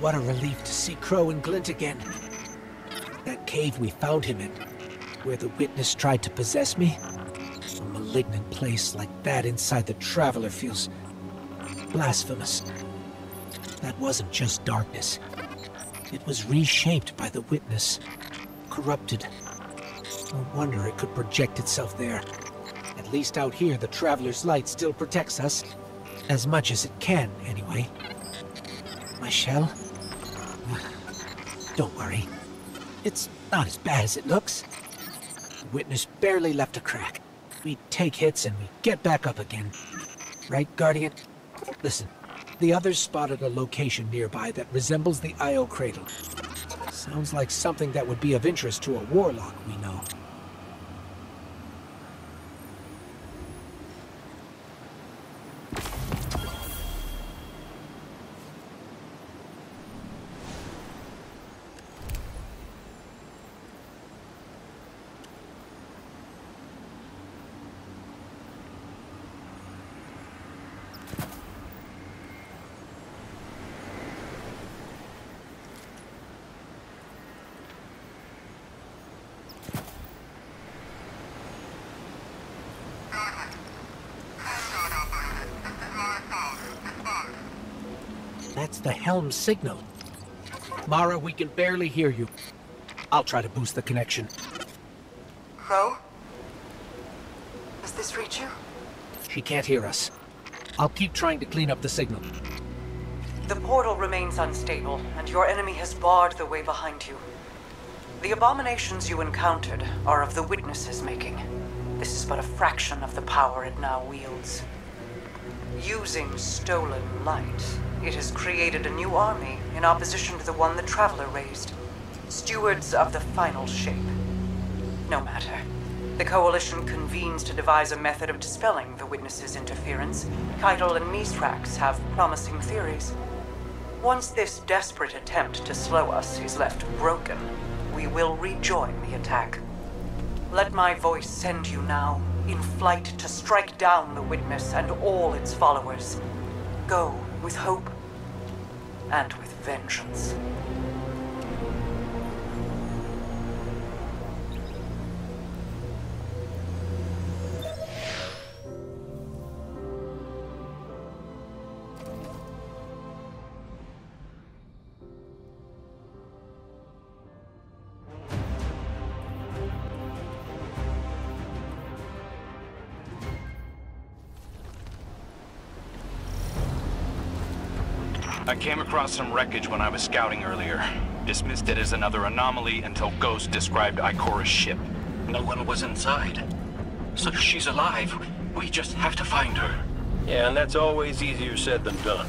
What a relief to see Crow and Glint again. That cave we found him in, where the witness tried to possess me. A malignant place like that inside the Traveler feels blasphemous. That wasn't just darkness. It was reshaped by the witness, corrupted. No wonder it could project itself there. At least out here, the Traveler's light still protects us. As much as it can, anyway. My shell? Don't worry. It's not as bad as it looks. The witness barely left a crack. We take hits and we get back up again. Right, Guardian? Listen, the others spotted a location nearby that resembles the Io cradle. Sounds like something that would be of interest to a warlock we know. That's the helm signal. Mara, we can barely hear you. I'll try to boost the connection. Crow? Does this reach you? She can't hear us. I'll keep trying to clean up the signal. The portal remains unstable, and your enemy has barred the way behind you. The abominations you encountered are of the Witness's making. This is but a fraction of the power it now wields. Using stolen light, it has created a new army in opposition to the one the Traveler raised. Stewards of the final shape. No matter. The Coalition convenes to devise a method of dispelling the Witness's interference. Keitel and Mithrax have promising theories. Once this desperate attempt to slow us is left broken, we will rejoin the attack. Let my voice send you now, in flight to strike down the Witness and all its followers. Go with hope and with vengeance. I came across some wreckage when I was scouting earlier. Dismissed it as another anomaly until Ghost described Ikora's ship. No one was inside. So she's alive. We just have to find her. Yeah, and that's always easier said than done.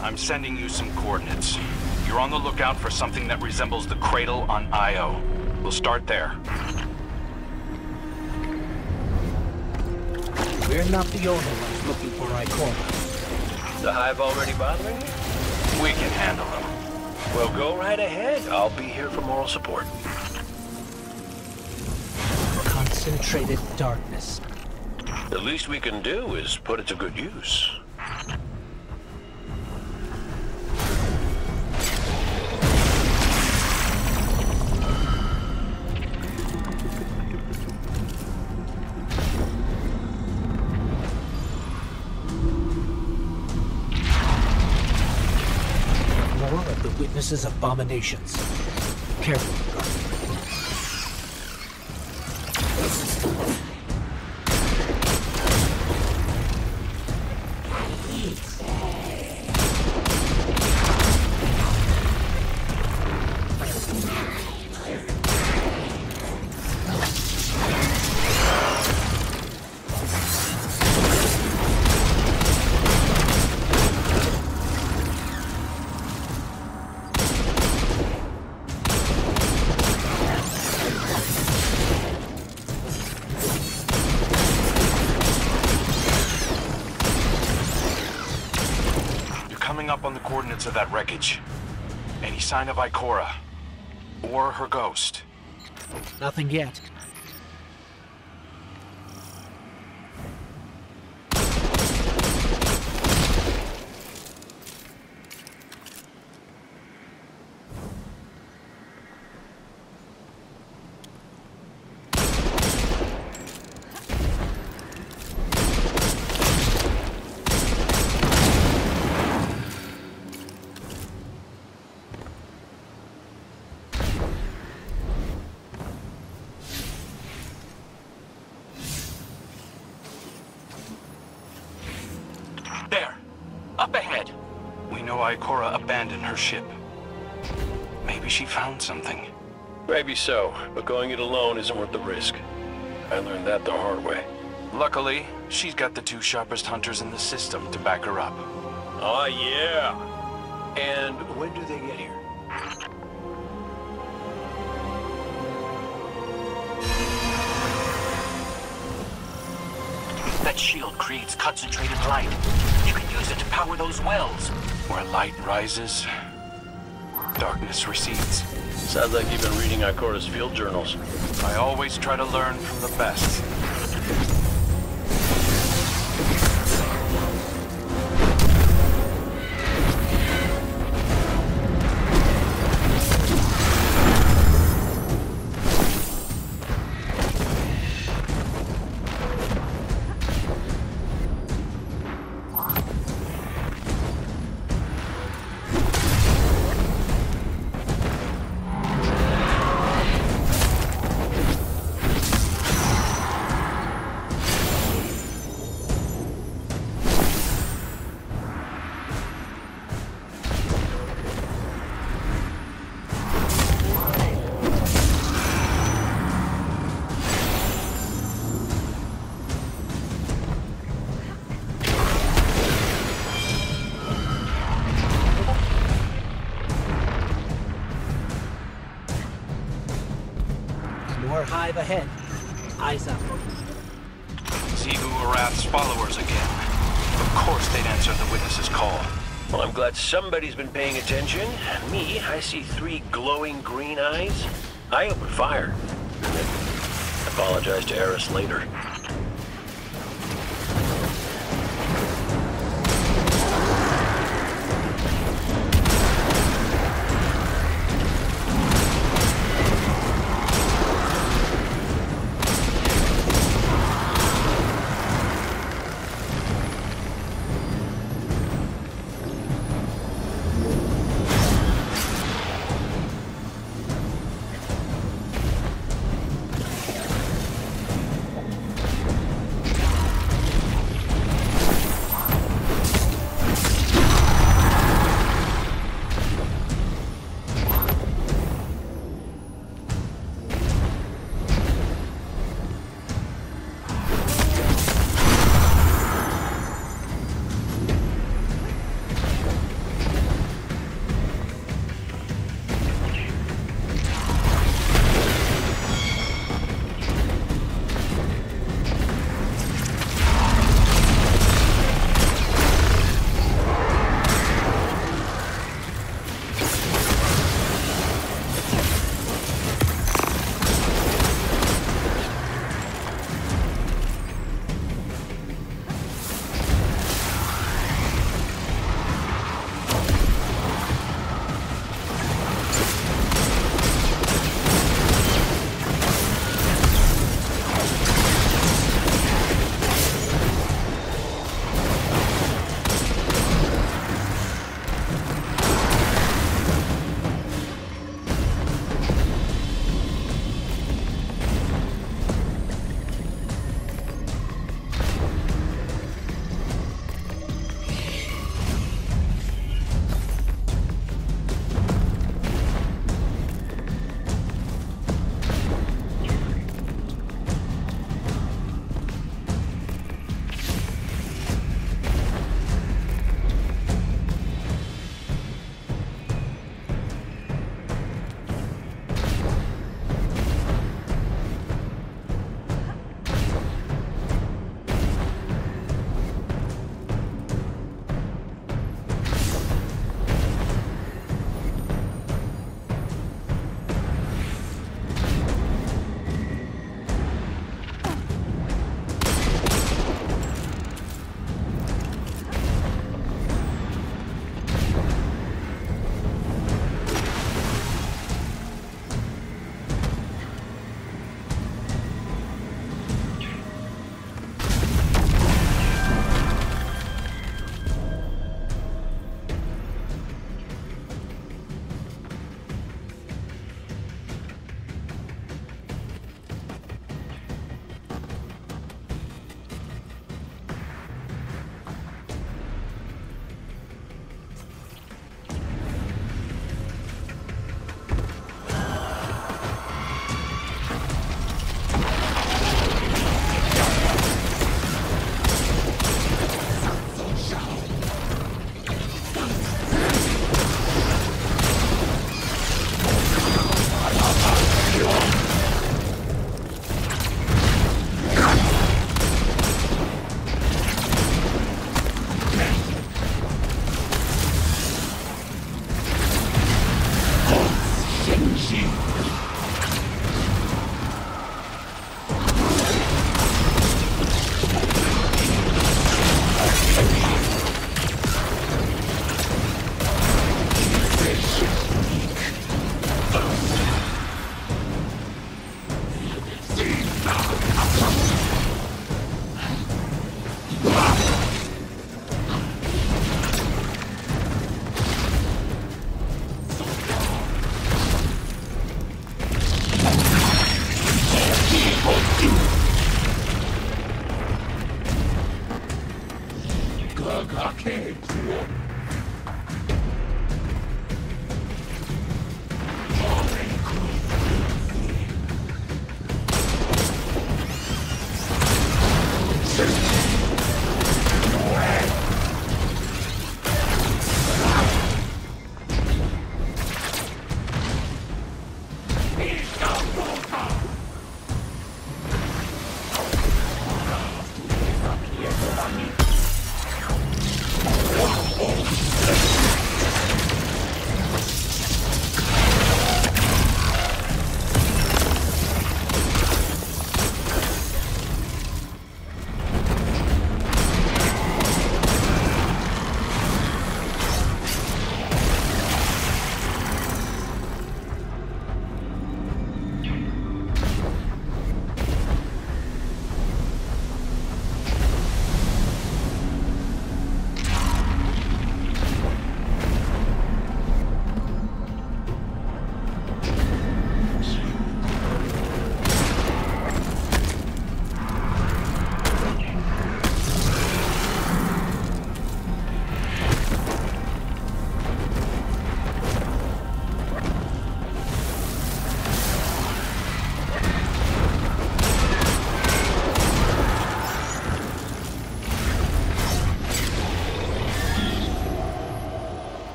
I'm sending you some coordinates. You're on the lookout for something that resembles the cradle on Io. We'll start there. We're not the only ones looking for Ikora. The Hive already bothering you? We can handle them. Well, go right ahead. I'll be here for moral support. Concentrated darkness. The least we can do is put it to good use. Witnesses abominations. Careful, Guardian. Up on the coordinates of that wreckage. Any sign of Ikora? Or her ghost? Nothing yet. There. Up ahead. We know Ikora abandoned her ship. Maybe she found something. Maybe so, but going it alone isn't worth the risk. I learned that the hard way. Luckily, she's got the two sharpest hunters in the system to back her up. Oh, yeah. And when do they get here? That shield creates concentrated light. You can use it to power those wells. Where light rises, darkness recedes. Sounds like you've been reading Ikora's field journals. I always try to learn from the best. More hive ahead. Eyes up. Zigu Arath's followers again. Of course they'd answer the witness's call. Well, I'm glad somebody's been paying attention. Me, I see 3 glowing green eyes. I open fire. Apologize to Eris later.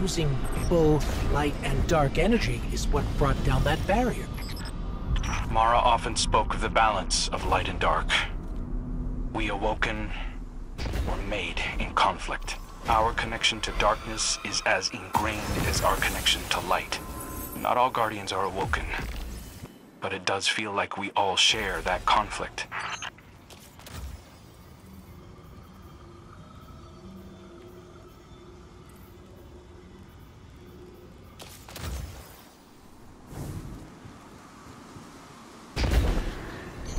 Using both light and dark energy is what brought down that barrier. Mara often spoke of the balance of light and dark. We awoken were made in conflict. Our connection to darkness is as ingrained as our connection to light. Not all Guardians are awoken, but it does feel like we all share that conflict.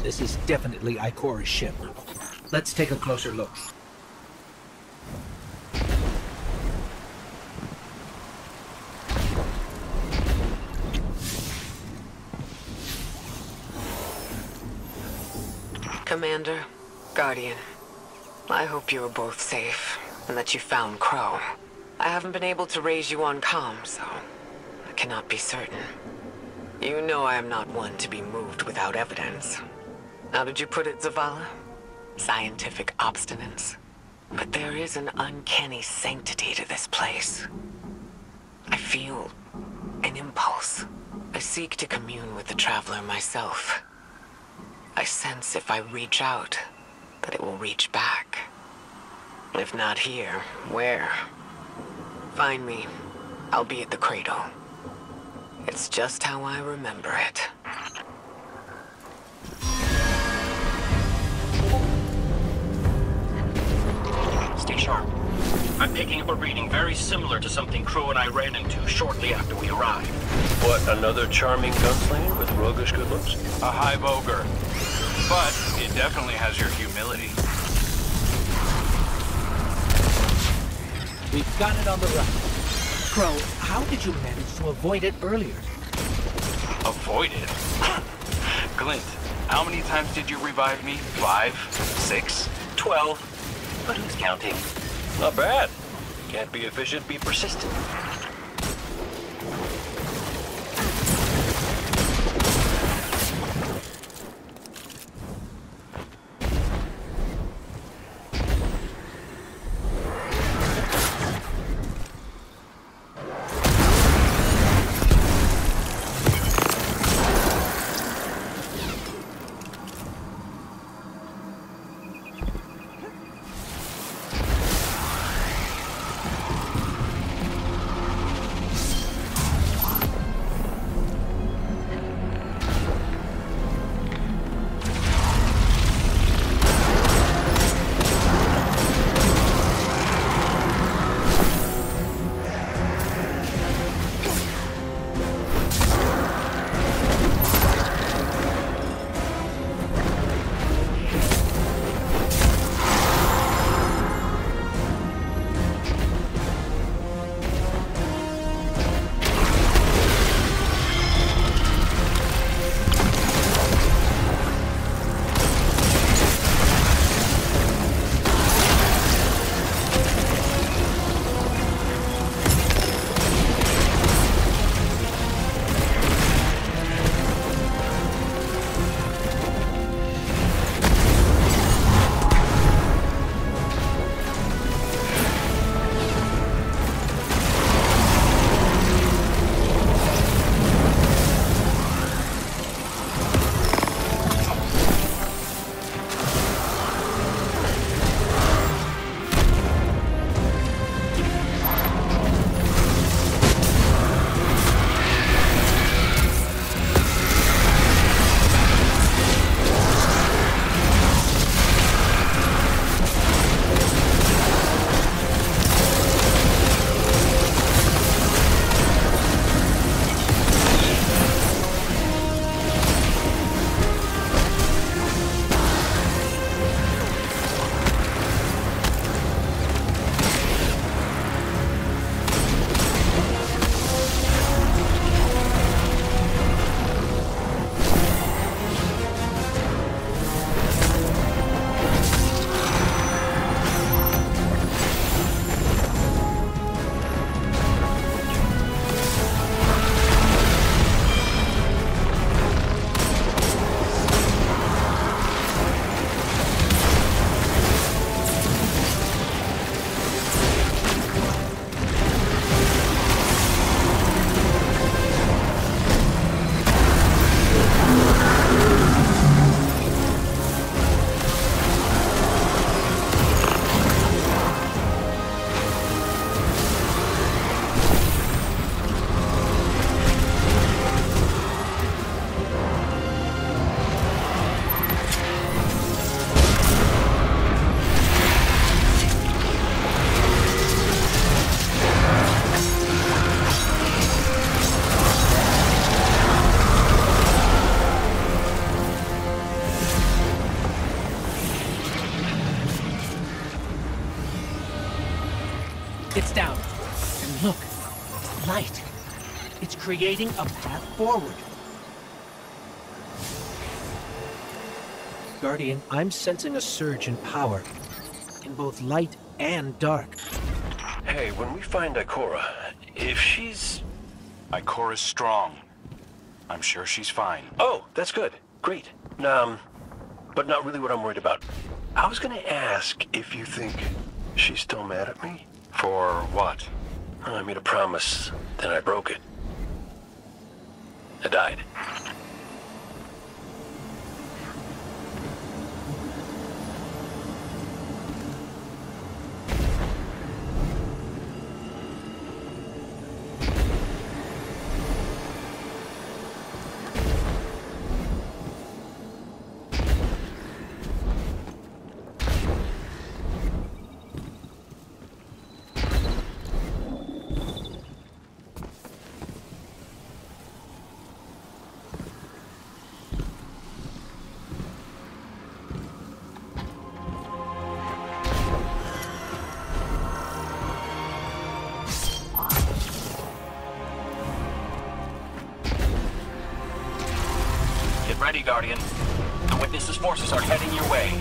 This is definitely Ikora's ship. Let's take a closer look. Commander, Guardian, I hope you are both safe, and that you found Crow. I haven't been able to raise you on comm, so I cannot be certain. You know I am not one to be moved without evidence. How did you put it, Zavala? Scientific obstinance. But there is an uncanny sanctity to this place. I feel an impulse, a seek to commune with the Traveler myself. I sense if I reach out, that it will reach back. If not here, where? Find me. I'll be at the cradle. It's just how I remember it. Stay sharp. I'm picking up a reading very similar to something Crow and I ran into shortly after we arrived. What, another charming gunslinger with roguish good looks? A hive ogre. But it definitely has your humility. We've got it on the run. Crow, how did you manage to avoid it earlier? Avoid it? Glint, how many times did you revive me? 5? 6? 12. But who's counting? Not bad. Can't be efficient, be persistent. It's down. And look, light. It's creating a path forward. Guardian, I'm sensing a surge in power. In both light and dark. Hey, when we find Ikora, if she's... Ikora's strong. I'm sure she's fine. Oh, that's good. Great. But not really what I'm worried about. I was gonna ask if you think she's still mad at me? For what? I made a promise, then I broke it. And ready, Guardian. The Witness's forces are heading your way.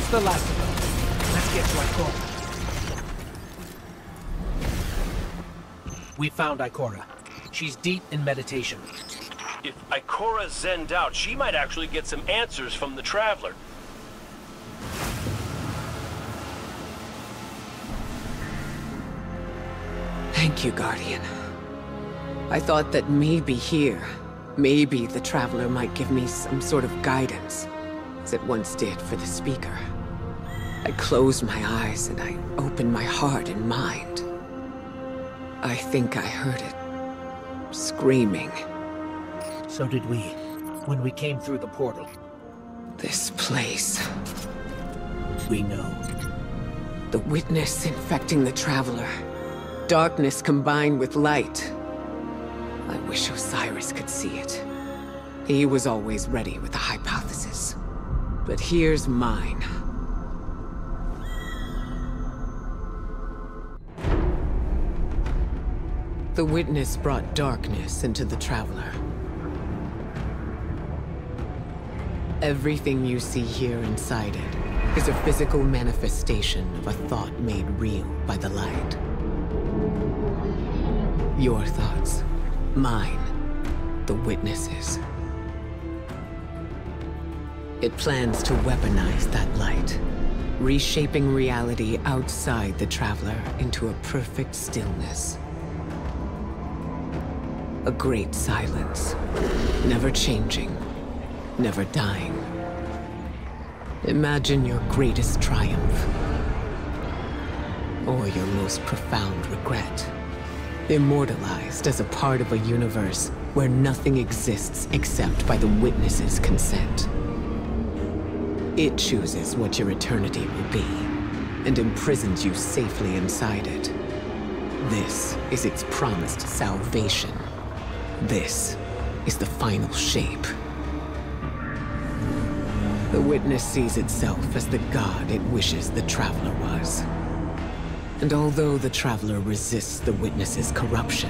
The last of them. Let's get to Ikora. We found Ikora. She's deep in meditation. If Ikora zenned out, she might actually get some answers from the Traveler. Thank you, Guardian. I thought that maybe here, maybe the Traveler might give me some sort of guidance, as it once did for the Speaker. I closed my eyes and I opened my heart and mind. I think I heard it screaming. So did we, when we came through the portal. This place. We know. The Witness infecting the Traveler. Darkness combined with light. I wish Osiris could see it. He was always ready with a hypothesis. But here's mine. The Witness brought darkness into the Traveler. Everything you see here inside it is a physical manifestation of a thought made real by the light. Your thoughts, mine, the Witness's. It plans to weaponize that light, reshaping reality outside the Traveler into a perfect stillness. A great silence. Never changing. Never dying. Imagine your greatest triumph. Or your most profound regret. Immortalized as a part of a universe where nothing exists except by the witness's consent. It chooses what your eternity will be, and imprisons you safely inside it. This is its promised salvation. This is the final shape. The witness sees itself as the god it wishes the Traveler was. And although the Traveler resists the witness's corruption,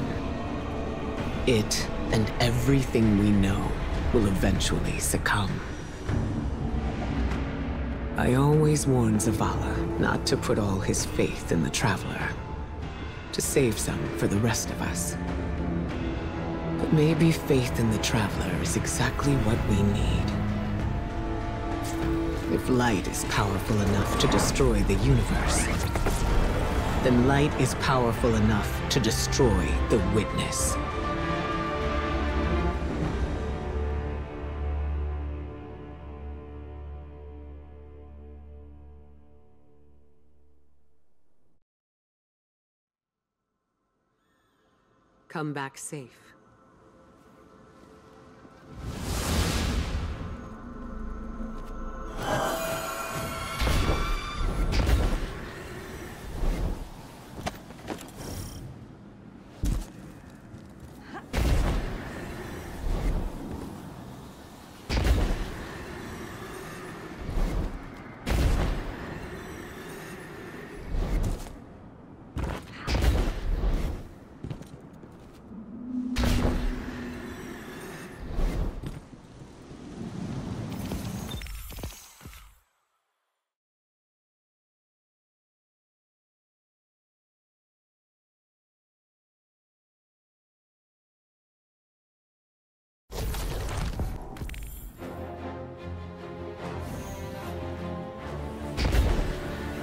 it and everything we know will eventually succumb. I always warn Zavala not to put all his faith in the Traveler, to save some for the rest of us. But maybe faith in the Traveler is exactly what we need. If light is powerful enough to destroy the universe, then light is powerful enough to destroy the witness. Come back safe.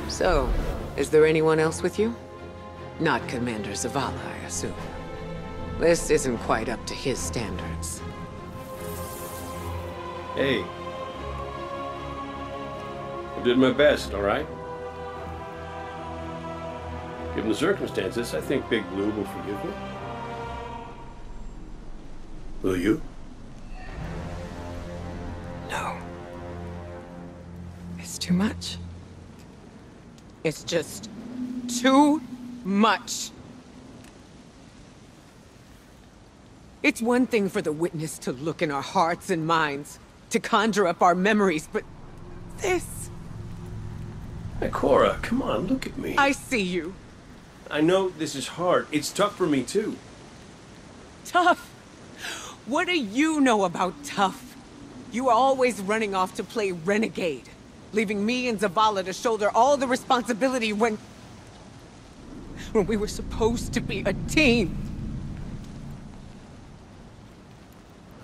So, is there anyone else with you? Not Commander Zavala, I assume. This isn't quite up to his standards. Hey. I did my best, all right? Given the circumstances, I think Big Blue will forgive me. Will you? No. It's too much. It's just too much. It's one thing for the witness to look in our hearts and minds, to conjure up our memories, but this... Hey, Cora, come on, look at me. I see you. I know this is hard. It's tough for me, too. Tough? What do you know about tough? You are always running off to play renegade, leaving me and Zavala to shoulder all the responsibility when we were supposed to be a team.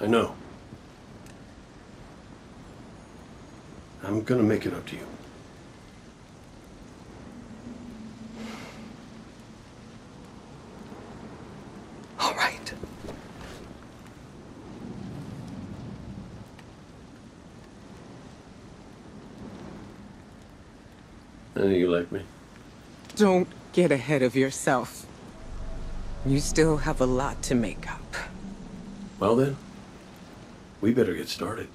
I know. I'm gonna make it up to you. All right. I know you like me. Don't get ahead of yourself. You still have a lot to make up. Well then, we better get started.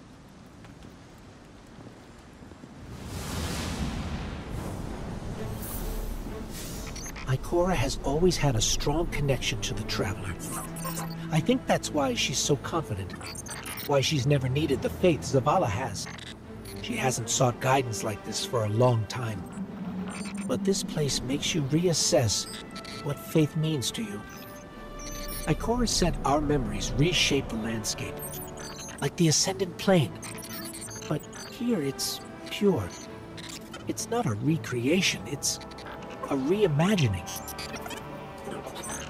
Ikora has always had a strong connection to the Traveler. I think that's why she's so confident. Why she's never needed the faith Zavala has. She hasn't sought guidance like this for a long time. But this place makes you reassess what faith means to you. Ikora said our memories reshape the landscape, like the Ascendant Plane. But here it's pure. It's not a recreation, it's a reimagining.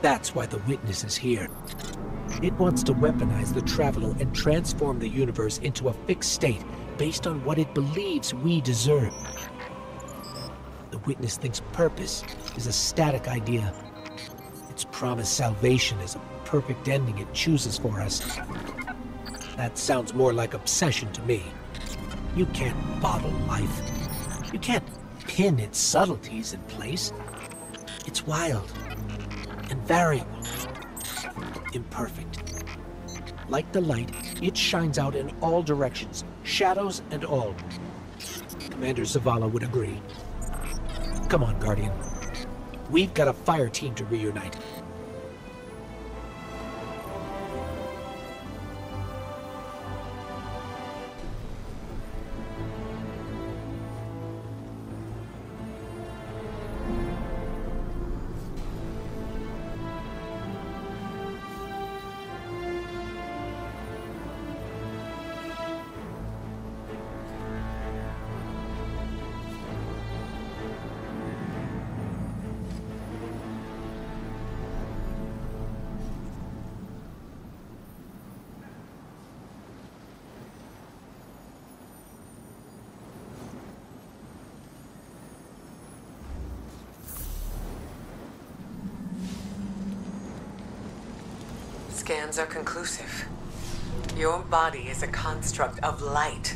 That's why the Witness is here. It wants to weaponize the Traveler and transform the universe into a fixed state based on what it believes we deserve. The Witness thinks purpose is a static idea. Its promised salvation is a perfect ending it chooses for us. That sounds more like obsession to me. You can't bottle life. You can't pin its subtleties in place. It's wild and variable, imperfect. Like the light, it shines out in all directions, shadows and all. Commander Zavala would agree. Come on, Guardian. We've got a fire team to reunite. Scans are conclusive. Your body is a construct of light,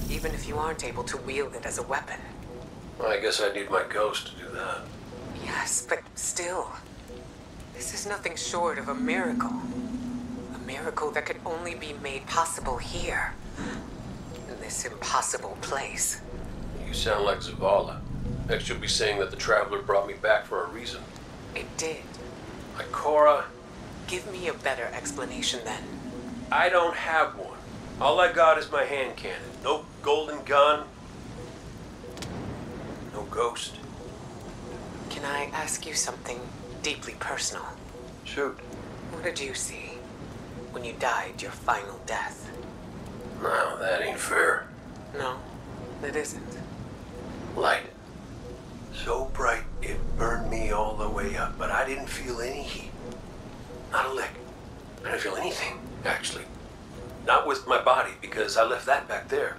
even if you aren't able to wield it as a weapon. Well, I guess I need my ghost to do that. Yes, but still, this is nothing short of a miracle. A miracle that could only be made possible here, in this impossible place. You sound like Zavala. Next you'll be saying that the Traveler brought me back for a reason. It did. Like Cora, Give me a better explanation then. I don't have one. All I got is my hand cannon. No golden gun. No ghost. Can I ask you something deeply personal? Shoot. What did you see when you died your final death? No, that ain't fair. No, it isn't. Light. So bright it burned me all the way up, but I didn't feel any heat. Not a lick. I didn't feel anything, actually. Not with my body, because I left that back there.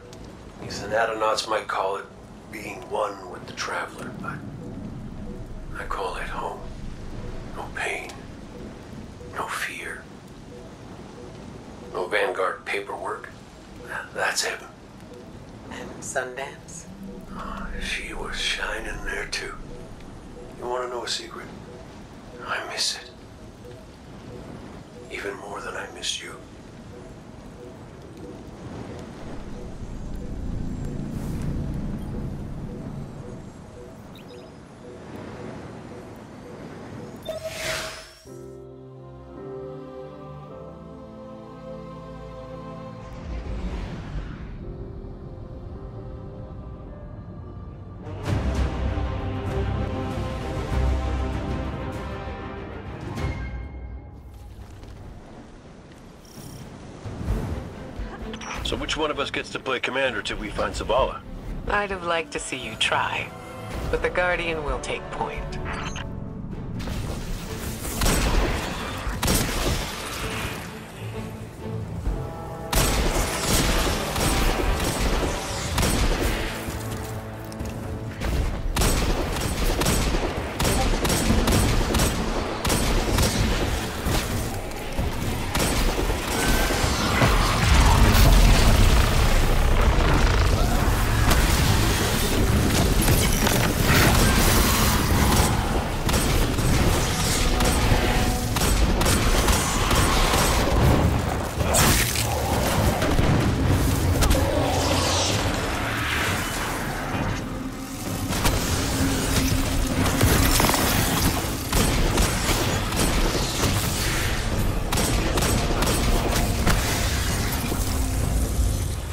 These anatonautes might call it being one with the Traveler, but I call it home. No pain. No fear. No Vanguard paperwork. That's heaven. And Sundance? Oh, she was shining there too. You want to know a secret? I miss it. Even more than I miss you. So which one of us gets to play commander till we find Zavala? I'd have liked to see you try, but the Guardian will take point.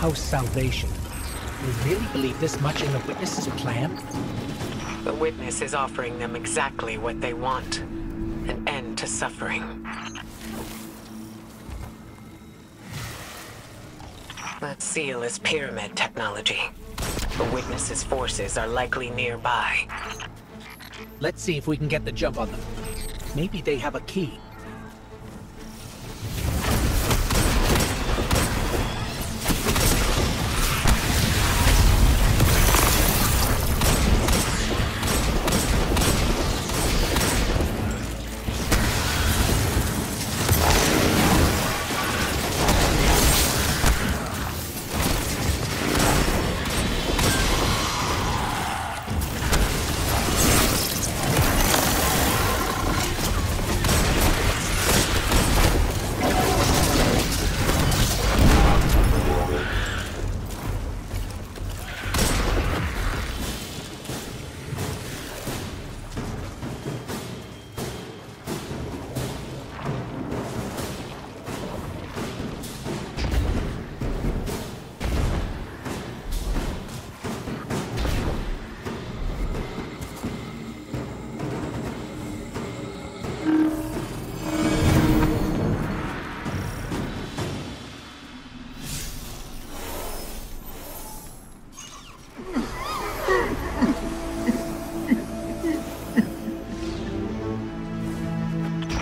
How's salvation? You really believe this much in the Witness's plan? The Witness is offering them exactly what they want. An end to suffering. That seal is pyramid technology. The Witness's forces are likely nearby. Let's see if we can get the jump on them. Maybe they have a key.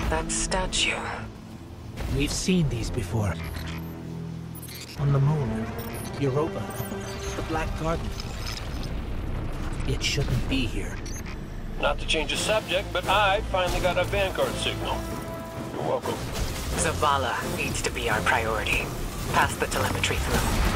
That statue. We've seen these before. On the moon, Europa, the Black Garden. It shouldn't be here. Not to change the subject, but I finally got a Vanguard signal. You're welcome. Zavala needs to be our priority. Pass the telemetry through.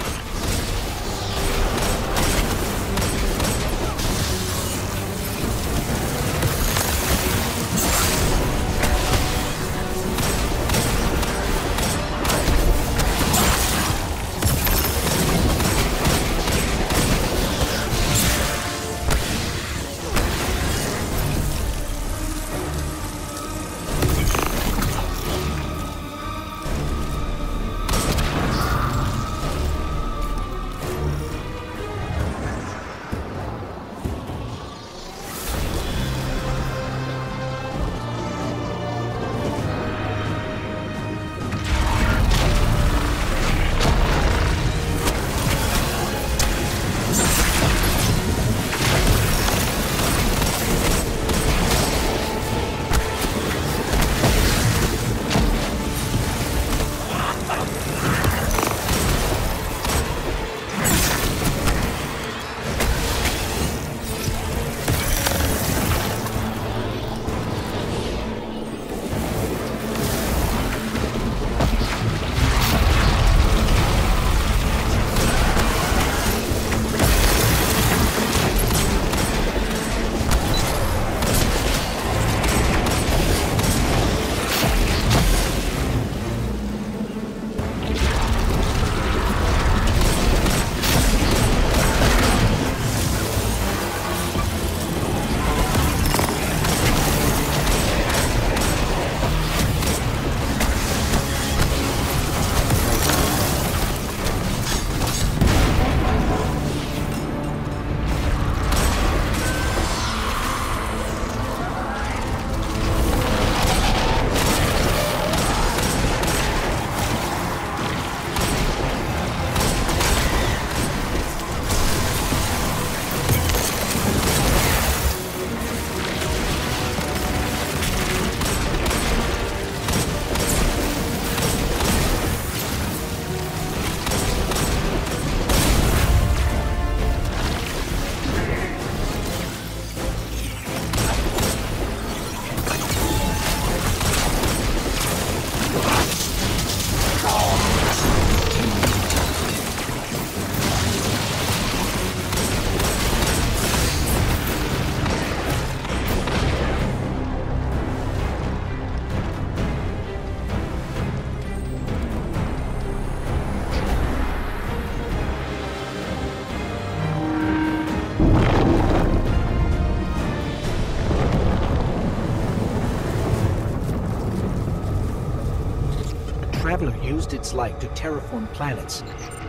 Traveler used its light to terraform planets,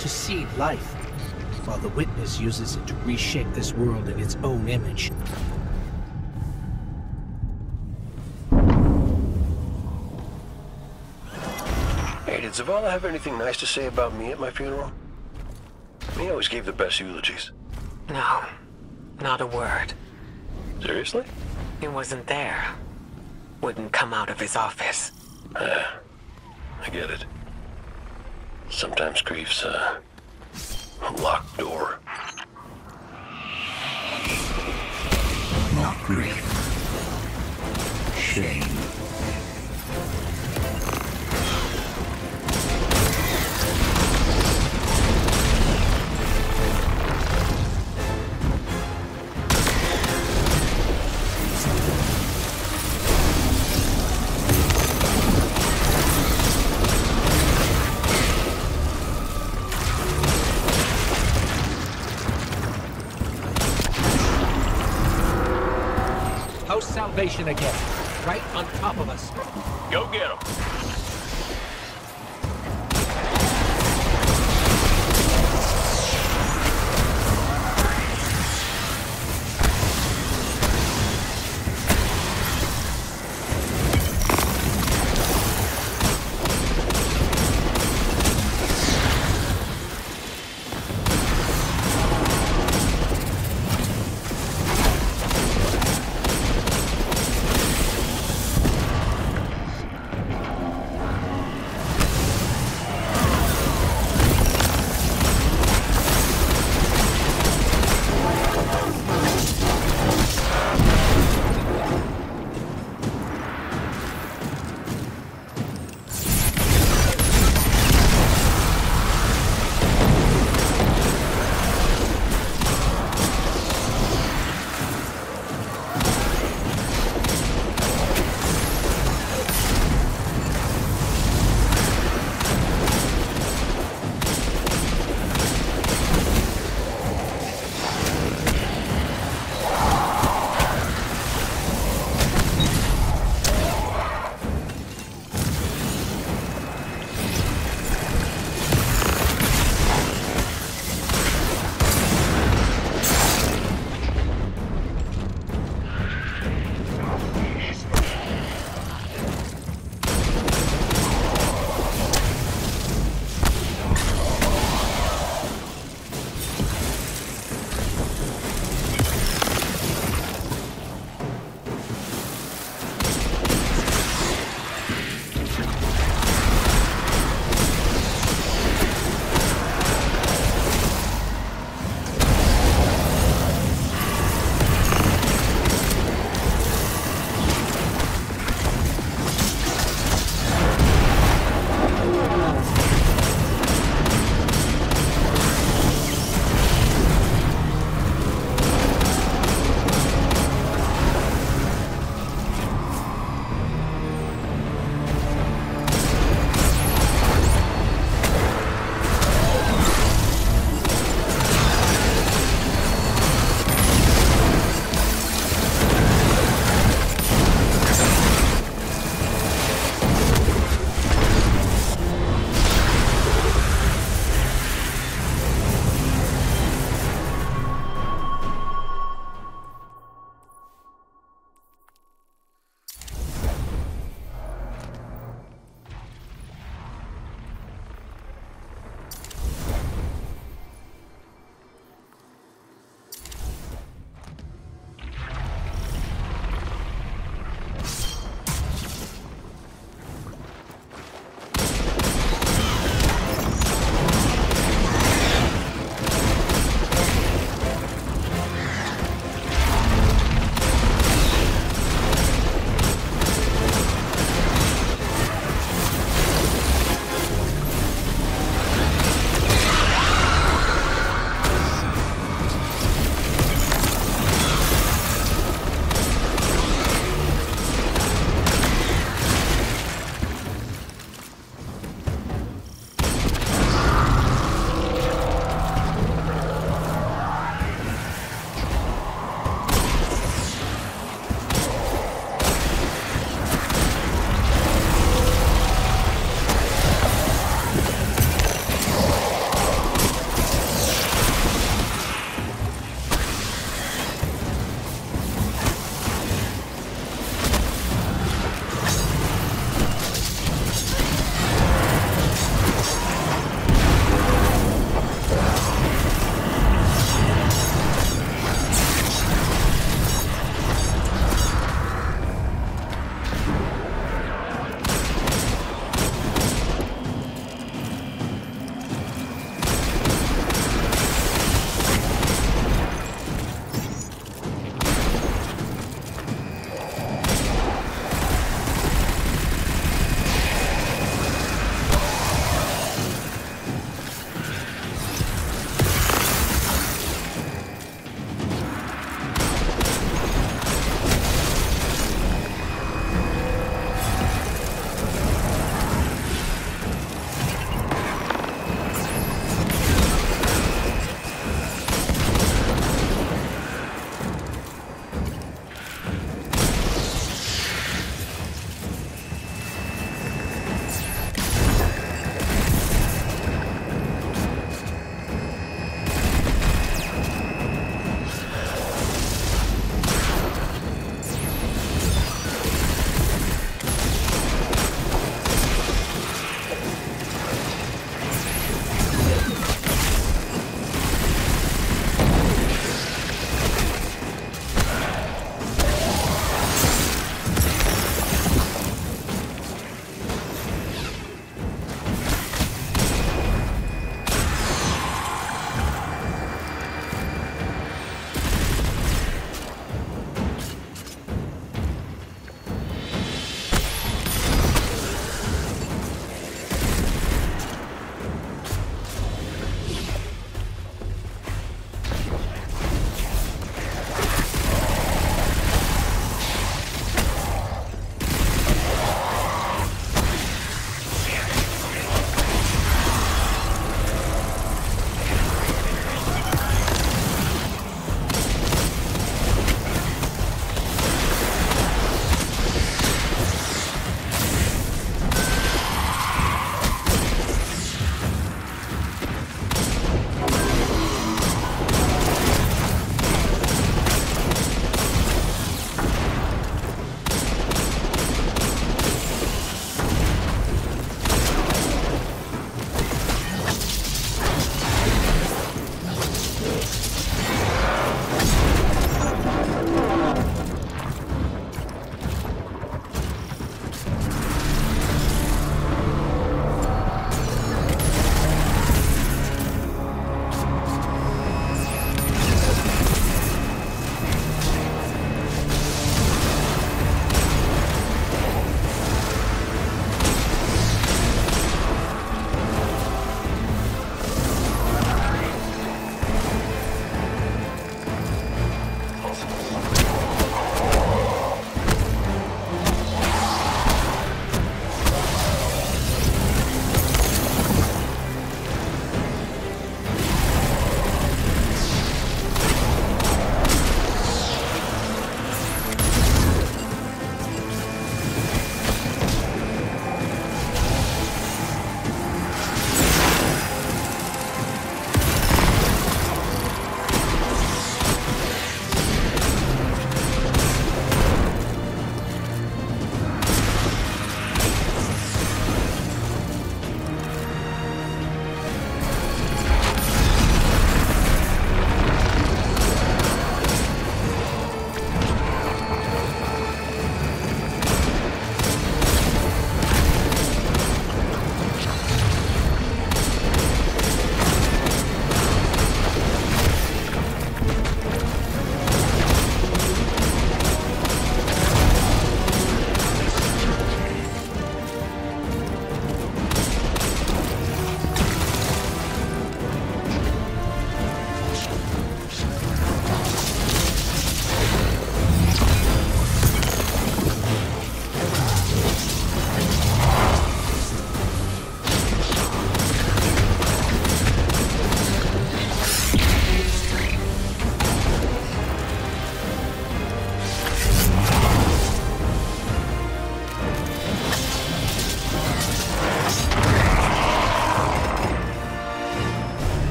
to seed life, while the Witness uses it to reshape this world in its own image. Hey, did Zavala have anything nice to say about me at my funeral? He always gave the best eulogies. No, not a word. Seriously? He wasn't there. Wouldn't come out of his office. I get it. Sometimes grief's a locked door. Not grief. Shame. House salvation again, right on top of us. Go get him.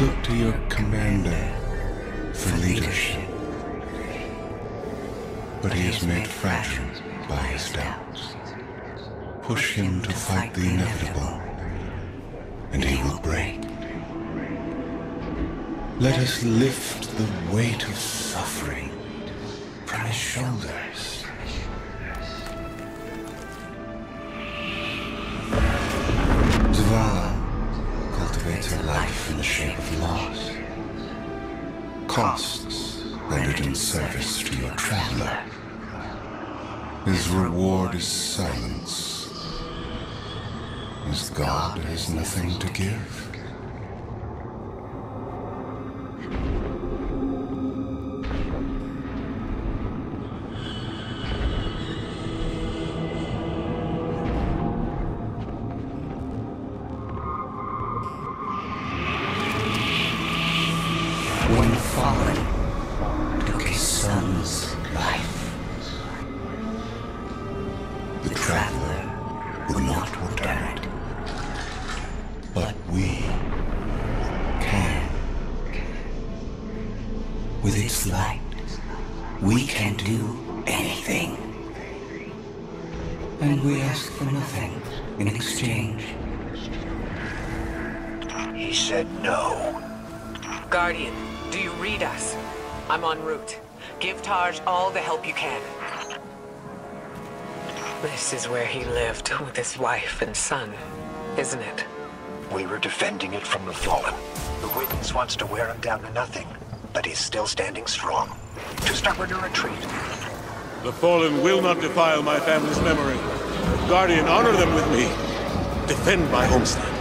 look to your commander for leadership. But he is made fragile by his doubts. Push him to fight the inevitable, and he will break. Let us lift the weight of suffering from his shoulders. Zavala cultivates a life in the shape of loss. Costs rendered in service to your traveler. His reward is silence. His God has nothing to give. When Fallen took his son's life, the Traveler would not return it. But we can. With its light, we can do anything. And we ask for nothing in exchange. He said no. Guardian, do you read us? I'm en route. Give Taj all the help you can. This is where he lived with his wife and son, isn't it? We were defending it from the Fallen. The Witness wants to wear him down to nothing, but he's still standing strong. Too stubborn to retreat. The Fallen will not defile my family's memory. Guardian, honor them with me. Defend my homestead.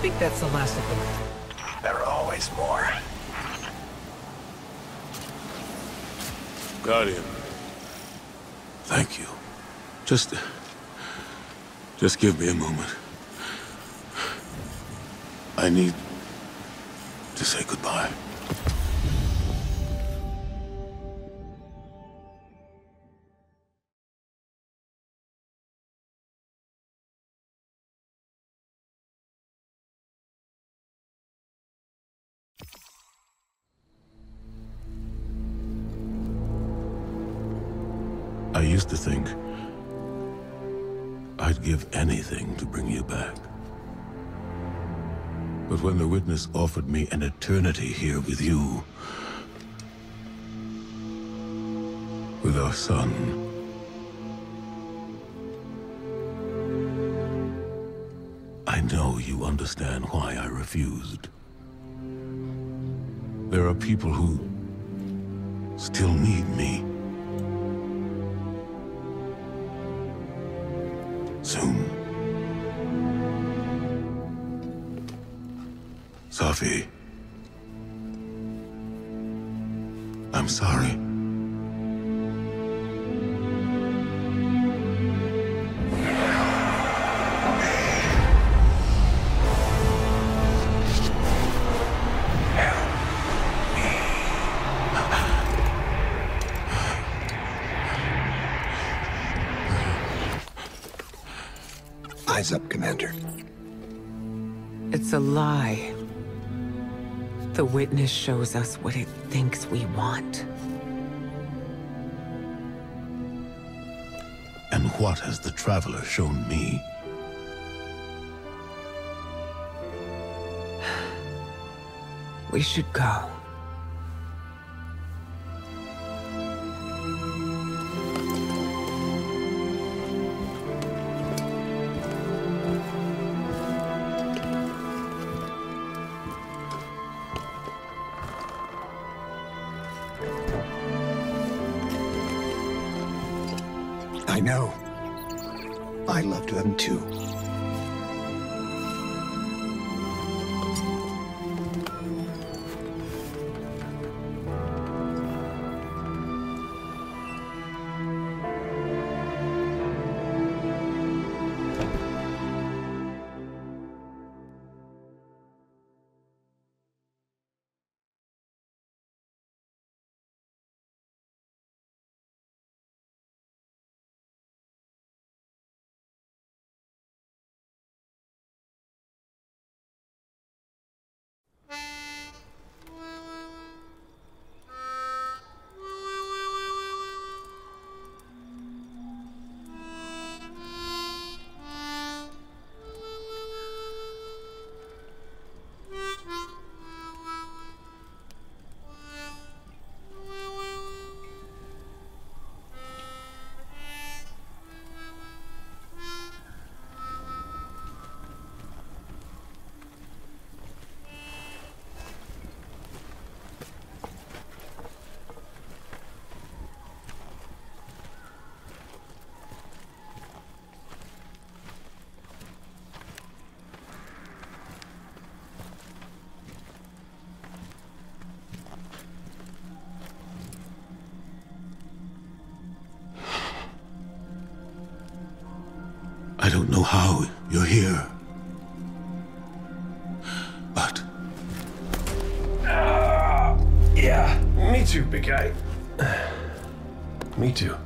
think that's the last of them. There are always more. Guardian. Thank you. Just give me a moment. I need to say goodbye. I used to think I'd give anything to bring you back. But when the Witness offered me an eternity here with you, with our son, I know you understand why I refused. There are people who still need me. Soon. Safi. I'm sorry. Eyes up, Commander. It's a lie. The Witness shows us what it thinks we want. And what has the Traveler shown me? We should go. I know. I loved them too. I don't know how you're here, but... Yeah, me too, big guy. Me too.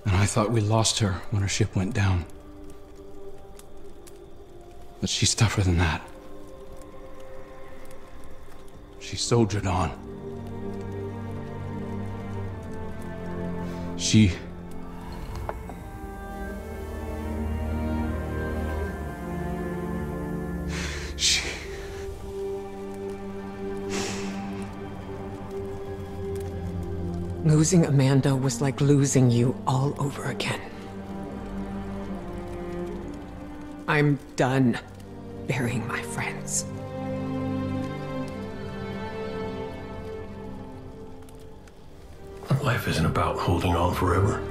And I thought we lost her when her ship went down. But she's tougher than that. She soldiered on. She... Losing Amanda was like losing you all over again. I'm done burying my friends. Life isn't about holding on forever.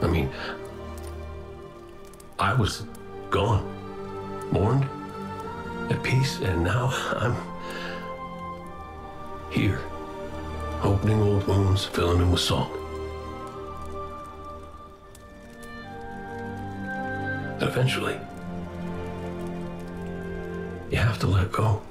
I mean, I was gone, mourned, at peace, and now I'm here, opening old wounds, filling them with salt. And eventually, you have to let go.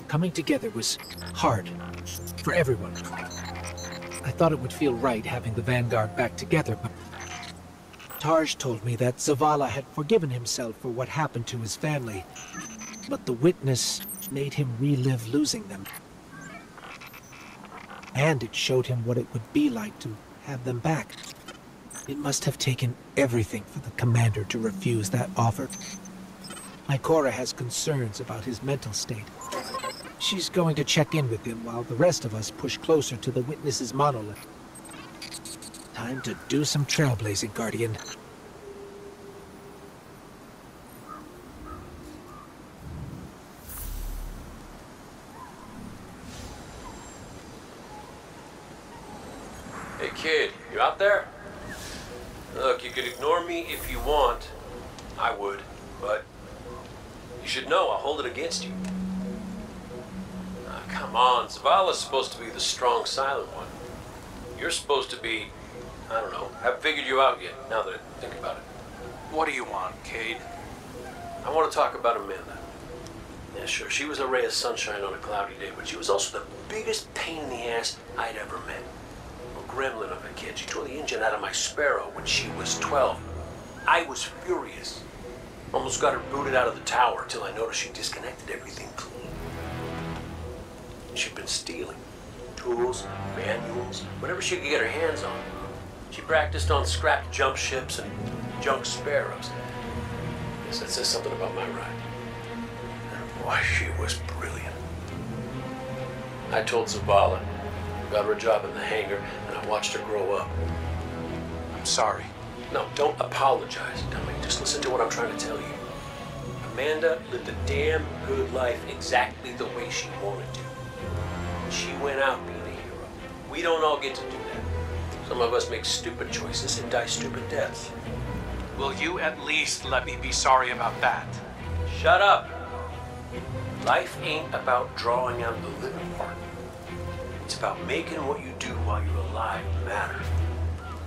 Coming together was hard for everyone. I thought it would feel right having the Vanguard back together, but Tarj told me that Zavala had forgiven himself for what happened to his family, but the witness made him relive losing them. And it showed him what it would be like to have them back. It must have taken everything for the commander to refuse that offer. Ikora has concerns about his mental state. She's going to check in with him while the rest of us push closer to the witness's monolith. Time to do some trailblazing, Guardian. Hey kid, you out there? Look, you could ignore me if you want. I would, but you should know I'll hold it against you. Come on, Zavala's supposed to be the strong, silent one. You're supposed to be, I don't know, haven't figured you out yet, now that I think about it. What do you want, Cade? I want to talk about Amanda. Yeah, sure, she was a ray of sunshine on a cloudy day, but she was also the biggest pain in the ass I'd ever met. A gremlin of a kid. She tore the engine out of my Sparrow when she was 12. I was furious. Almost got her booted out of the tower until I noticed she disconnected everything clean. She'd been stealing tools, manuals, whatever she could get her hands on. She practiced on scrapped jump ships and junk Sparrows. Guess that says something about my ride. And boy, she was brilliant. I told Zavala, got her a job in the hangar, and I watched her grow up. I'm sorry. No, don't apologize, dummy. Just listen to what I'm trying to tell you. Amanda lived a damn good life exactly the way she wanted to. She went out being a hero. We don't all get to do that. Some of us make stupid choices and die stupid deaths. Will you at least let me be sorry about that? Shut up! Life ain't about drawing out the living part. It's about making what you do while you're alive matter.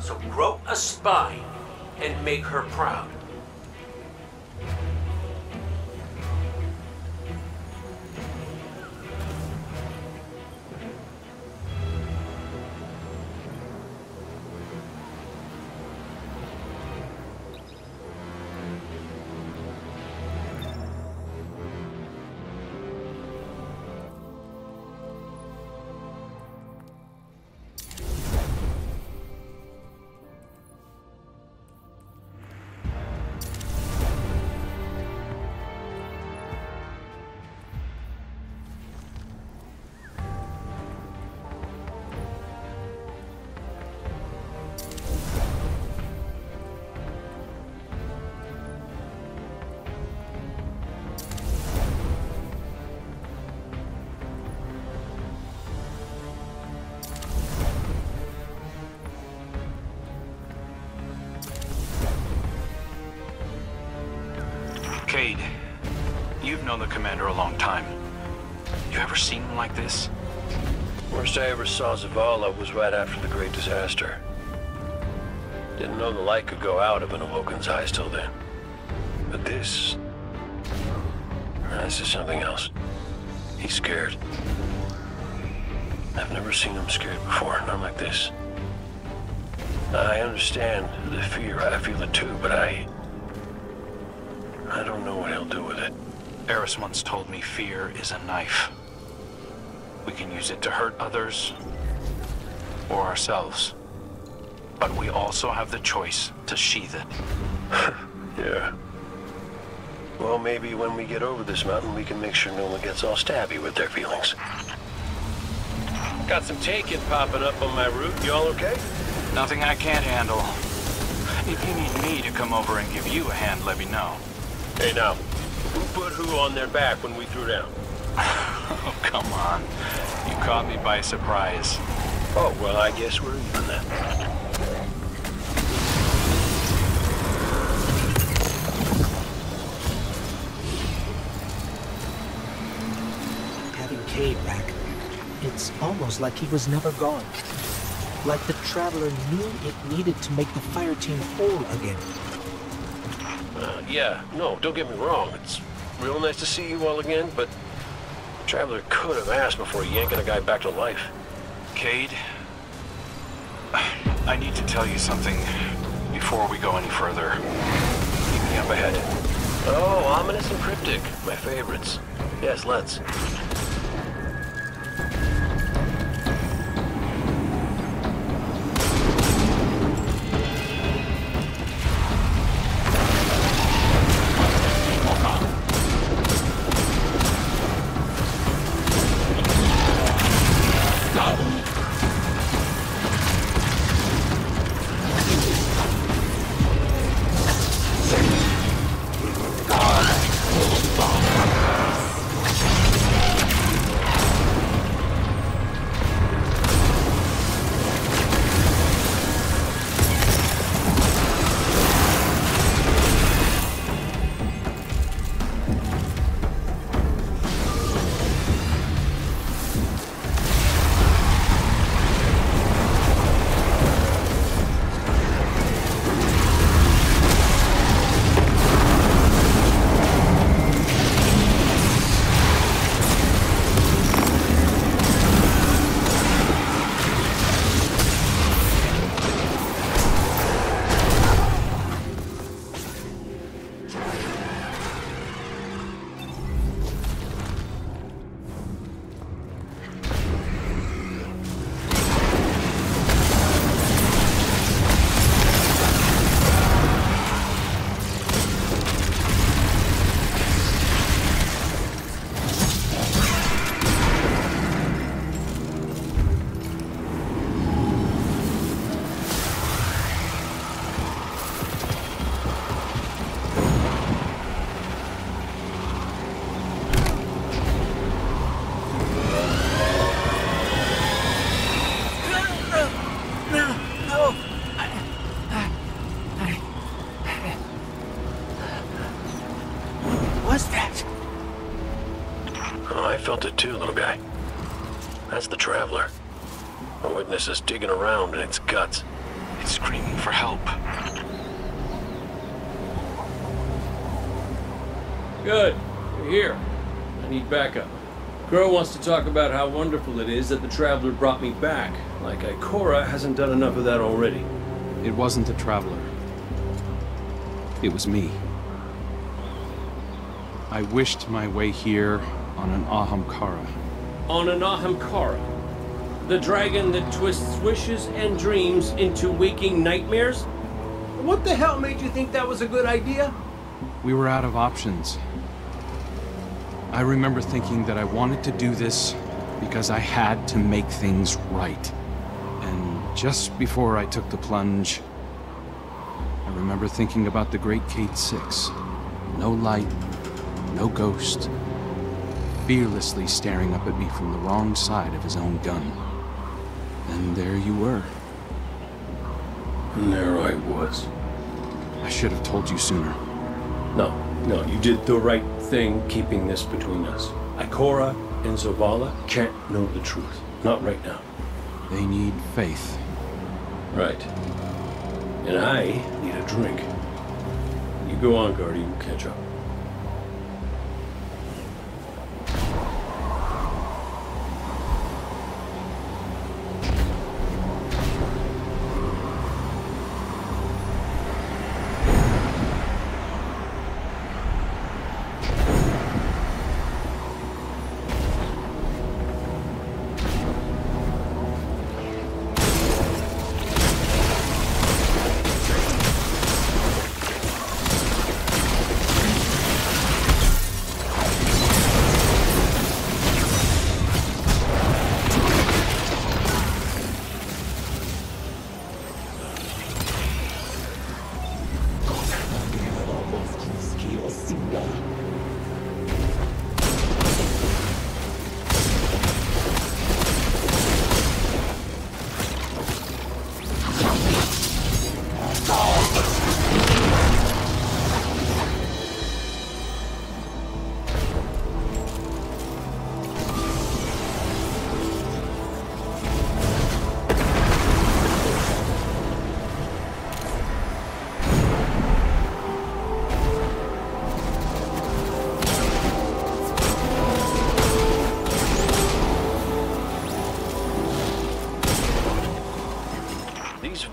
So grow a spine and make her proud. known the commander a long time. You ever seen him like this? Worst I ever saw Zavala was right after the Great Disaster. Didn't know the light could go out of an Awoken's eyes till then. But this is something else. He's scared. I've never seen him scared before, not like this. I understand the fear, I feel it too, but I don't know what he'll do with it. Eris once told me fear is a knife. We can use it to hurt others or ourselves. But we also have the choice to sheath it. Yeah. Well, maybe when we get over this mountain, we can make sure no one gets all stabby with their feelings. Got some taken popping up on my route. You all okay? Nothing I can't handle. If you need me to come over and give you a hand, let me know. Hey, now, who put who on their back when we threw down? Oh, come on. You caught me by surprise. Oh, well, I guess we're even then. Having Cade back, it's almost like he was never gone. Like the Traveler knew it needed to make the fire team whole again. Yeah, no, don't get me wrong. It's real nice to see you all again, but Traveler could have asked before yanking a guy back to life. Cade, I need to tell you something before we go any further. Keep me up ahead. Oh, ominous and cryptic. My favorites. Yes, let's. Felt it too, little guy. That's the Traveler. A witness is digging around in its guts. It's screaming for help. Good. You're here. I need backup. Crow wants to talk about how wonderful it is that the Traveler brought me back. Like Ikora hasn't done enough of that already. It wasn't the Traveler. It was me. I wished my way here on an Ahamkara. On an Ahamkara? The dragon that twists wishes and dreams into waking nightmares? What the hell made you think that was a good idea? We were out of options. I remember thinking that I wanted to do this because I had to make things right. And just before I took the plunge, I remember thinking about the Great Cade 6. No light, no ghost. Fearlessly staring up at me from the wrong side of his own gun. And there you were. And there I was. I should have told you sooner. No, you did the right thing. thing keeping this between us. Ikora and Zavala can't know the truth. Not right now. They need faith. Right. And I need a drink. You go on, Guardian. We'll catch up.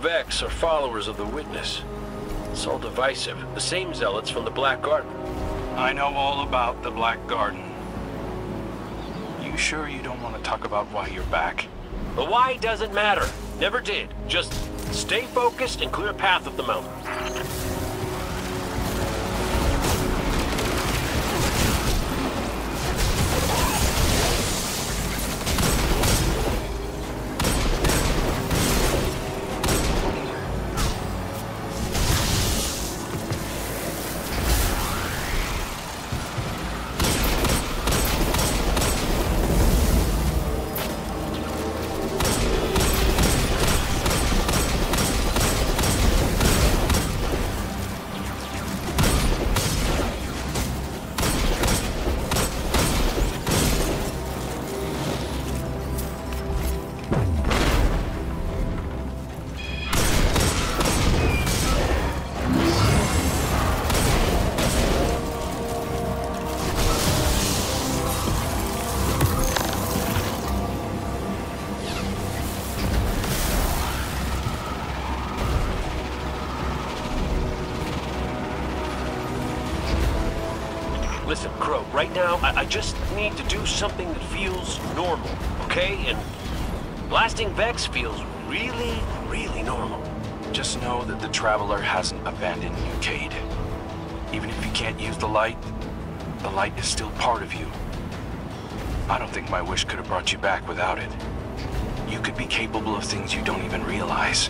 Vex are followers of the Witness. It's all divisive. The same zealots from the Black Garden. I know all about the Black Garden. You sure you don't want to talk about why you're back? The why doesn't matter. Never did. Just stay focused and clear a path up the mountain. Listen, Crow, right now, I just need to do something that feels normal, okay? And blasting Vex feels really, really normal. Just know that the Traveler hasn't abandoned you, Cade. Even if you can't use the light is still part of you. I don't think my wish could have brought you back without it. You could be capable of things you don't even realize.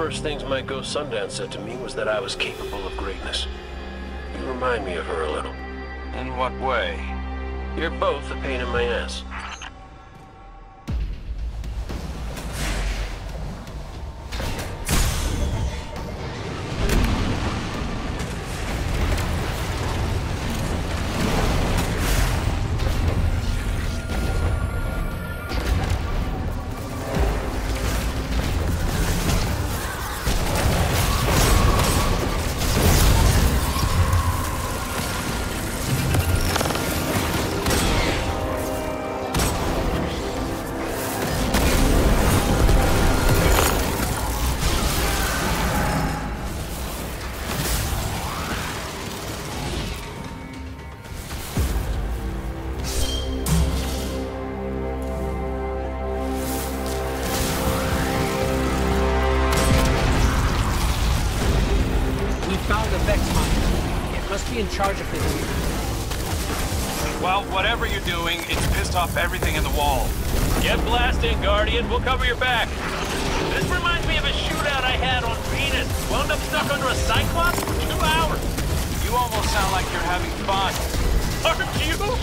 worst things my ghost Sundown said to me was that I was capable of greatness. You remind me of her a little. In what way? You're both a pain in my ass. In charge of this. Well, whatever you're doing, it's pissed off everything in the wall. Get blasting, Guardian. We'll cover your back. This reminds me of a shootout I had on Venus. Wound up stuck under a Cyclops for 2 hours. You almost sound like you're having fun. Aren't you?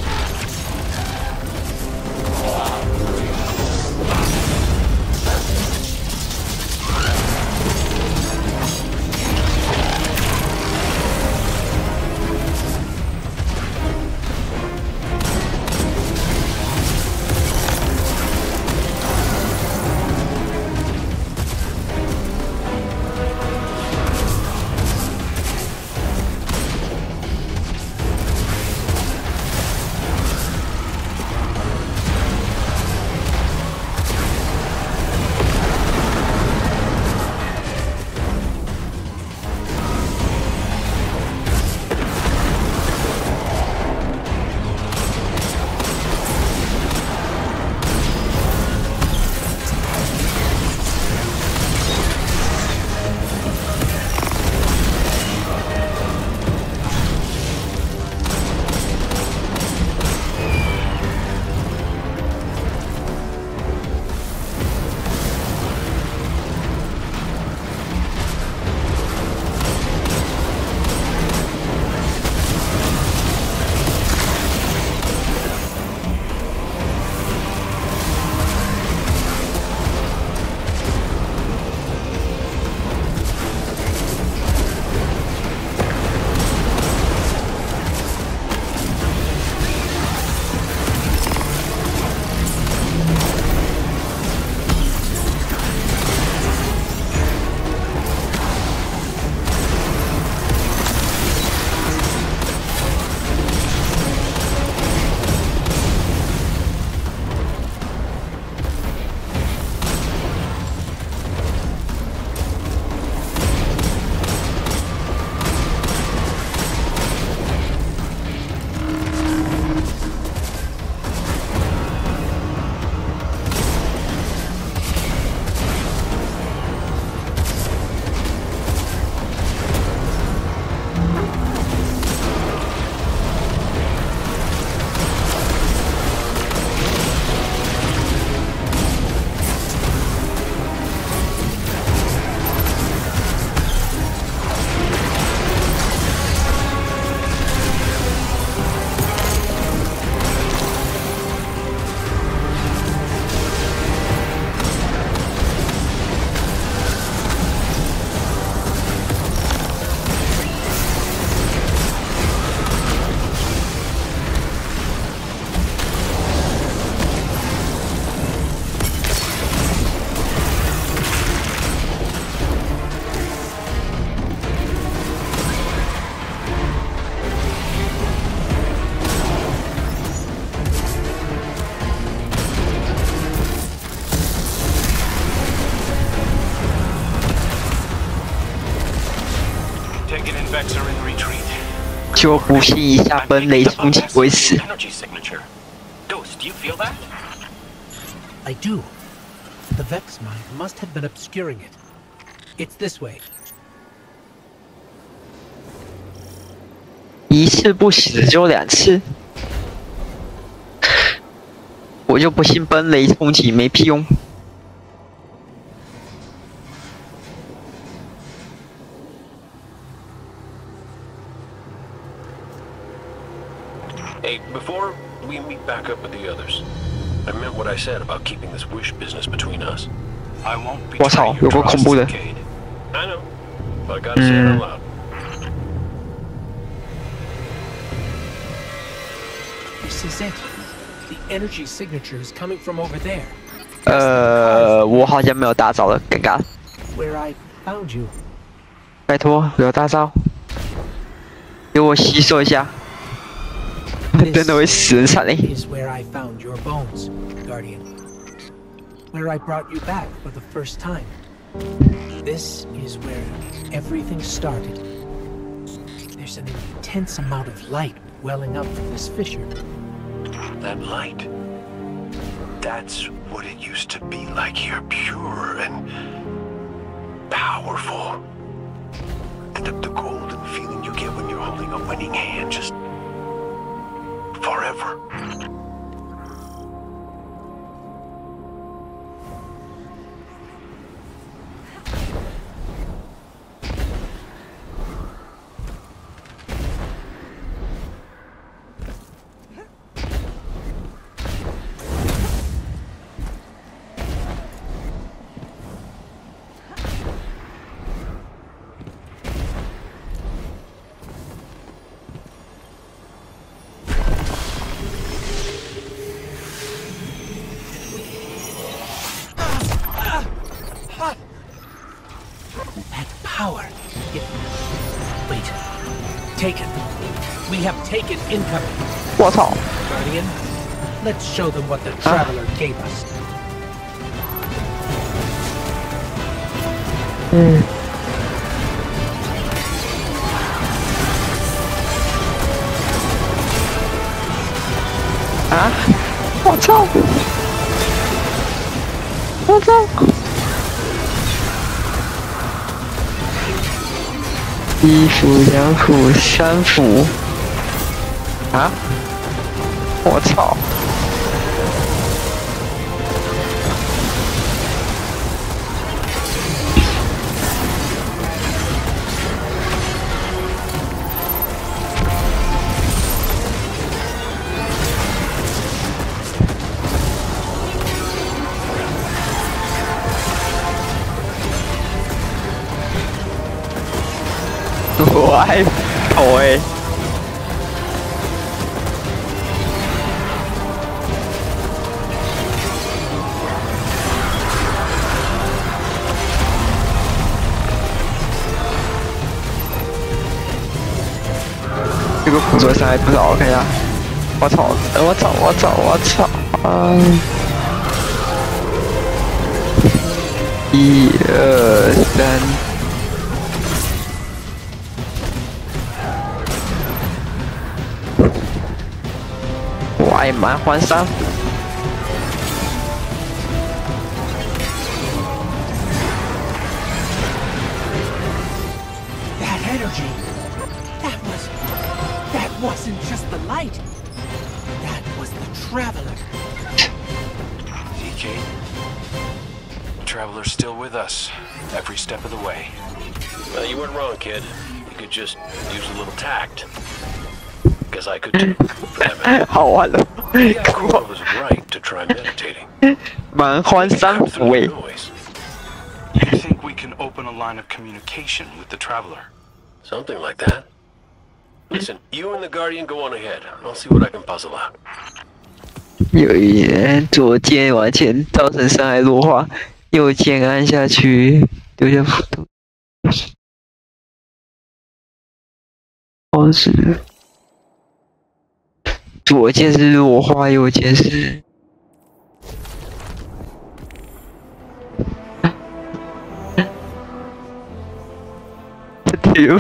Taken in Vex are in retreat. 就呼吸一下本雷冲击为死。Energy signature. Ghost, do you feel that? I do. The Vex mind must have been obscuring it. It's this way. 一次不死就2次，我就不信本雷冲击没屁用。back up with the others. I meant what I said about keeping this wish business between us. I won't be 我操，有个恐怖的。 I know, but I gotta say it out loud. This is it. The energy signature is coming from over there. 我好像没有大招了，尴尬。 Where I found you. 拜托，不要大招，给我吸收一下。真的会死人惨嘞。 Is where I found your bones, Guardian. Where I brought you back for the first time. This is where everything started. There's an intense amount of light welling up from this fissure. That light. That's what it used to be like here, pure and powerful. The golden feeling you get when you're holding a winning hand, just forever. Power. Wait. Taken. We have taken incoming. 我操！ Guardian, let's show them what the Traveler gave us. 啊！我操！我操！一斧、两斧、三斧。啊！我操！我还跑欸。这个辅助伤害多少？我看一下。我操！我操！我操！我操！1、2、3。 外蛮换伤。That energy. That wasn't just the light. That was the Traveler. DK, the Traveler's still with us, every step of the way. Well, you weren't wrong, kid. You could just use a little tact. Guess I could too. 好玩了， Cora was right to try meditating. 蛮换伤抚慰。 You think we can open a line of communication with the Traveler? Something like that. Listen, you and the Guardian go on ahead. I'll see what I can puzzle out. 有一点左键往前造成伤害弱化，右键按下去留下辅助。是左键是弱化，右键是。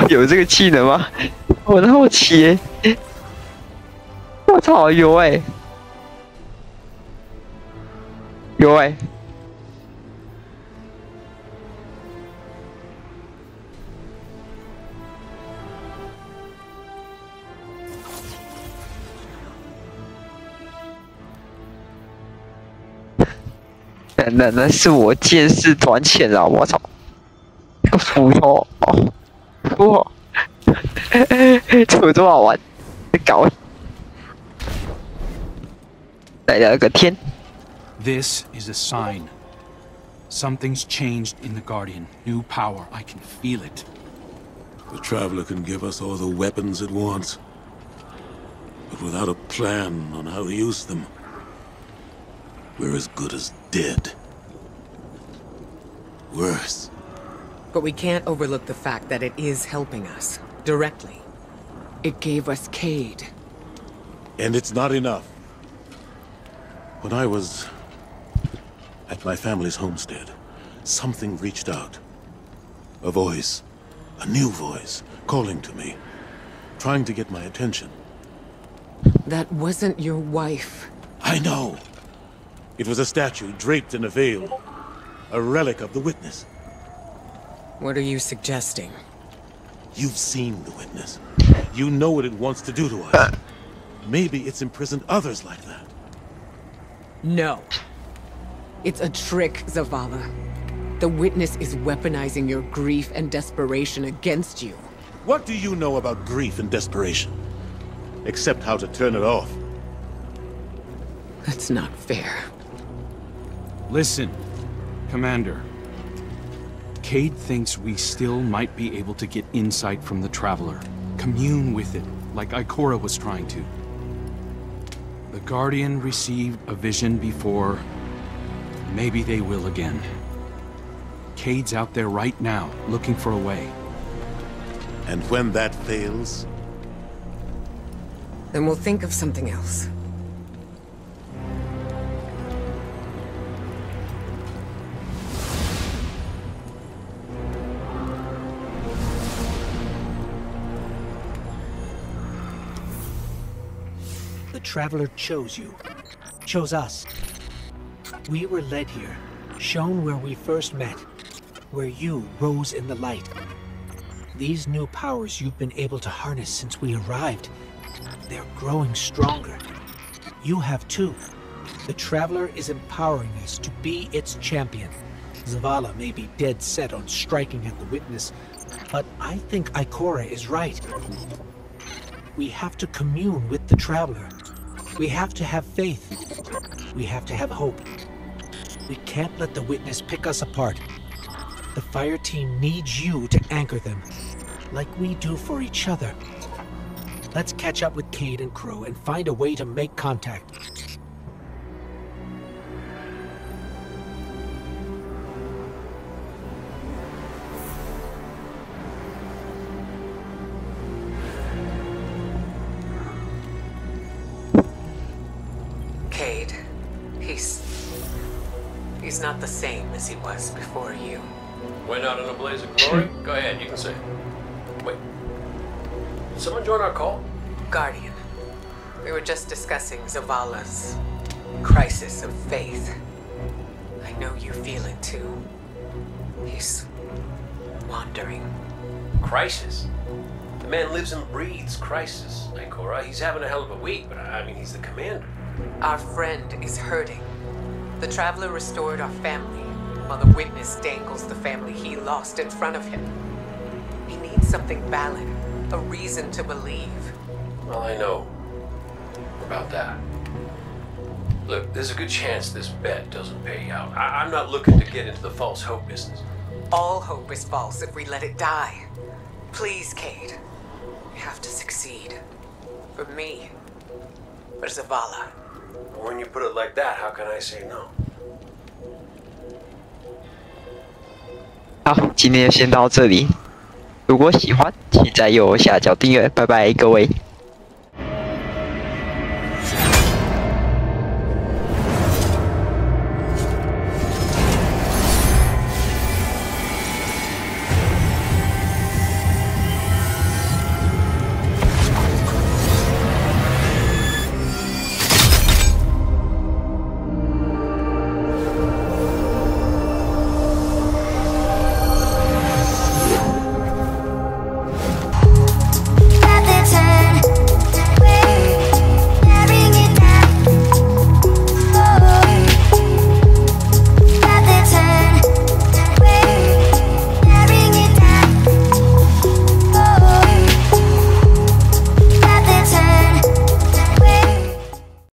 有这个技能吗？我很好奇耶。我操，有哎、欸，有哎、欸。那是我见识短浅了，我操！个斧头哦，哇，怎么这么好玩？搞！来了个天。This is a sign. Something's changed in the Guardian. New power. I can feel it. The Traveler can give us all the weapons it wants. But without a plan on how to use them, we're as good as dead. Worse. But we can't overlook the fact that it is helping us. Directly. It gave us Cade. And it's not enough. When I was at my family's homestead, something reached out. A voice. A new voice. Calling to me. Trying to get my attention. That wasn't your wife. I know. It was a statue draped in a veil. A relic of the Witness. What are you suggesting? You've seen the Witness. You know what it wants to do to us. Maybe it's imprisoned others like that. No. It's a trick, Zavala. The Witness is weaponizing your grief and desperation against you. What do you know about grief and desperation? Except how to turn it off. That's not fair. Listen, Commander. Cade thinks we still might be able to get insight from the Traveler. Commune with it, like Ikora was trying to. The Guardian received a vision before. Maybe they will again. Cade's out there right now, looking for a way. And when that fails? Then we'll think of something else. The Traveler chose you. Chose us. We were led here, shown where we first met, where you rose in the light. These new powers you've been able to harness since we arrived, they're growing stronger. You have too. The Traveler is empowering us to be its champion. Zavala may be dead set on striking at the Witness, but I think Ikora is right. We have to commune with the Traveler. We have to have faith. We have to have hope. We can't let the Witness pick us apart. The fire team needs you to anchor them, like we do for each other. Let's catch up with Cade and Crow and find a way to make contact. Cade, he's not the same as he was before you. Went out in a blaze of glory? Go ahead, you can say. Wait. Did someone join our call? Guardian. We were just discussing Zavala's crisis of faith. I know you feel it too. He's wandering. Crisis? The man lives and breathes crisis, Ikora. He's having a hell of a week, but I mean, he's the commander. Our friend is hurting. The Traveler restored our family, while the Witness dangles the family he lost in front of him. He needs something valid, a reason to believe. Well, I know about that. Look, there's a good chance this bet doesn't pay out. I'm not looking to get into the false hope business. All hope is false if we let it die. Please, Cade. We have to succeed. For me. For Zavala. When you put it like that, how can I say no? 好，今天就先到这里。如果喜欢，请在右下角订阅。拜拜，各位。